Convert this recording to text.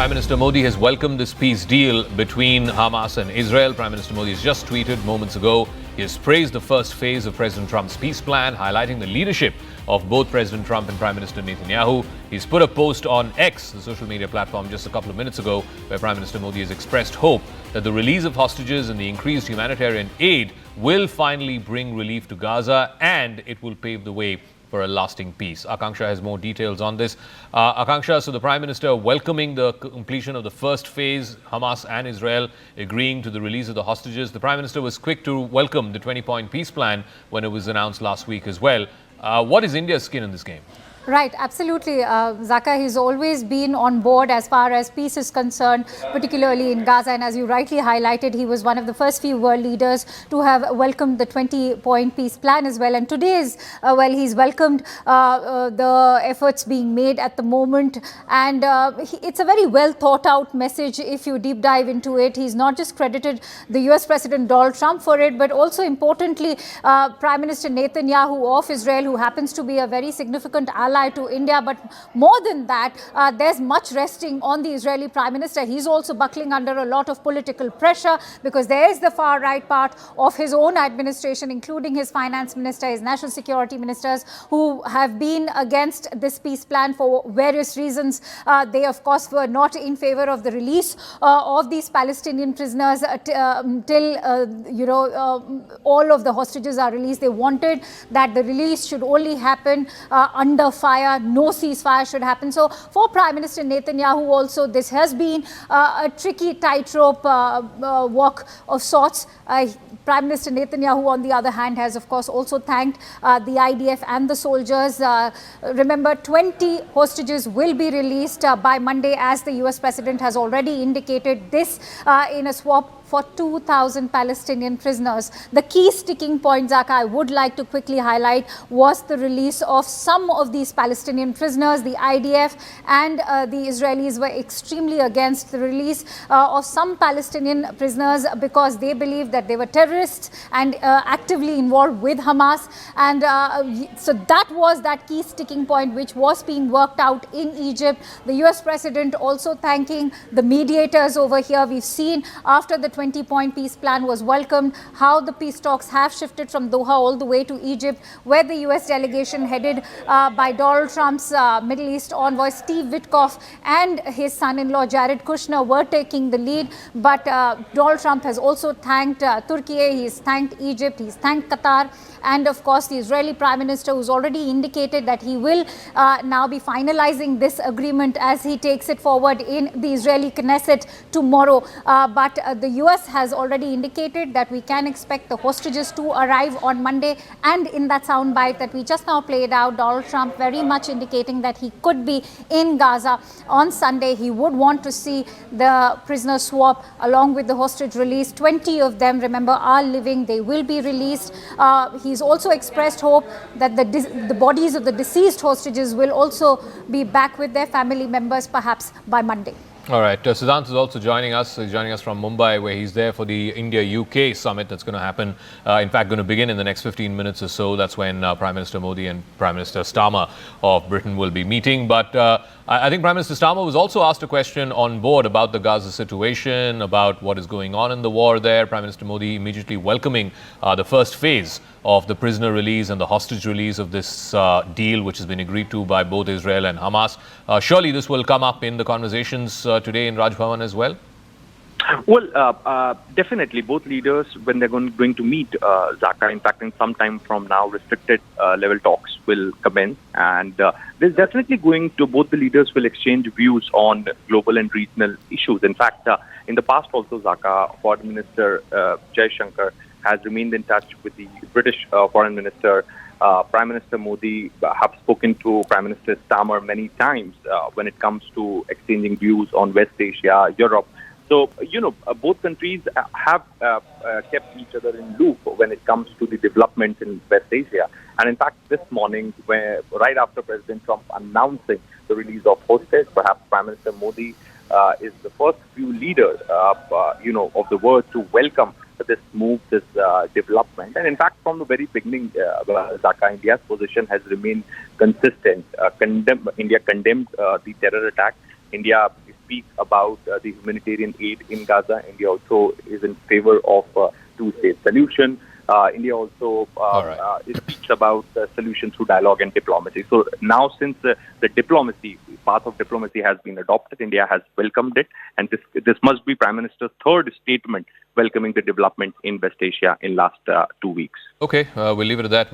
Prime Minister Modi has welcomed this peace deal between Hamas and Israel. Prime Minister Modi has just tweeted moments ago. He has praised the first phase of President Trump's peace plan, highlighting the leadership of both President Trump and Prime Minister Netanyahu. He's put a post on X, the social media platform, just a couple of minutes ago, where Prime Minister Modi has expressed hope that the release of hostages and the increased humanitarian aid will finally bring relief to Gaza, and it will pave the way for a lasting peace. Akanksha has more details on this. Akanksha, so the Prime Minister welcoming the completion of the first phase, Hamas and Israel agreeing to the release of the hostages. The Prime Minister was quick to welcome the 20-point peace plan when it was announced last week as well. What is India's skin in this game? Right, absolutely. Zaka, he's always been on board as far as peace is concerned, particularly in Gaza. And as you rightly highlighted, he was one of the first few world leaders to have welcomed the 20-point peace plan as well. And today, he's welcomed the efforts being made at the moment. And it's a very well thought out message if you deep dive into it. He's not just credited the US President Donald Trump for it, but also importantly, Prime Minister Netanyahu of Israel, who happens to be a very significant ally to India. But more than that, there's much resting on the Israeli Prime Minister. He's also buckling under a lot of political pressure because there is the far right part of his own administration, including his finance minister, his national security ministers, who have been against this peace plan for various reasons. They, of course, were not in favor of the release of these Palestinian prisoners till all of the hostages are released. They wanted that the release should only happen under fire, no ceasefire should happen. So for Prime Minister Netanyahu also, this has been a tricky tightrope walk of sorts. Prime Minister Netanyahu, on the other hand, has of course also thanked the IDF and the soldiers. Remember, 20 hostages will be released by Monday, as the US President has already indicated, this in a swap for 2,000 Palestinian prisoners. The key sticking point, Zaka, I would like to quickly highlight was the release of some of these Palestinian prisoners. The IDF and the Israelis were extremely against the release of some Palestinian prisoners because they believed that they were terrorists and actively involved with Hamas. And so that was that key sticking point which was being worked out in Egypt. The US President also thanking the mediators over here. We've seen after the 20-point peace plan was welcomed, how the peace talks have shifted from Doha all the way to Egypt, where the US delegation headed by Donald Trump's Middle East envoy Steve Witkoff and his son-in-law Jared Kushner were taking the lead. But Donald Trump has also thanked Turkey, he's thanked Egypt, he's thanked Qatar, and of course the Israeli Prime Minister, who's already indicated that he will now be finalizing this agreement as he takes it forward in the Israeli Knesset tomorrow. But the US has already indicated that we can expect the hostages to arrive on Monday. And in that soundbite that we just now played out, Donald Trump very much indicating that he could be in Gaza on Sunday. He would want to see the prisoner swap along with the hostage release. 20 of them, remember, are living. They will be released. He's also expressed hope that the bodies of the deceased hostages will also be back with their family members perhaps by Monday. All right. Siddhant is also joining us. He's joining us from Mumbai, where he's there for the India-UK summit that's going to happen. In fact, going to begin in the next 15 minutes or so. That's when Prime Minister Modi and Prime Minister Starmer of Britain will be meeting. But I think Prime Minister Starmer was also asked a question on board about the Gaza situation, about what is going on in the war there. Prime Minister Modi immediately welcoming the first phase of the prisoner release and the hostage release of this deal, which has been agreed to by both Israel and Hamas. Surely this will come up in the conversations today in Raj Bhavan as well? Well, definitely both leaders, when they're going to meet, Zaka, in fact, in some time from now, restricted level talks will commence. And there's definitely both the leaders will exchange views on global and regional issues. In fact, in the past also, Zaka, Foreign Minister Jaishankar has remained in touch with the British Foreign Minister. Prime Minister Modi have spoken to Prime Minister Starmer many times when it comes to exchanging views on West Asia, Europe. So, both countries have kept each other in loop when it comes to the developments in West Asia. And in fact, this morning, right after President Trump announcing the release of hostages, perhaps Prime Minister Modi is the first few leaders, of the world to welcome this move, this development. And in fact, from the very beginning, Dhaka, India's position has remained consistent. India condemned the terror attack. India speaks about the humanitarian aid in Gaza. India also is in favor of two-state solution. India also speaks about solution through dialogue and diplomacy. So now, since the diplomacy, path of diplomacy has been adopted, India has welcomed it, and this must be Prime Minister's third statement welcoming the development in West Asia in last 2 weeks. Okay, we'll leave it at that.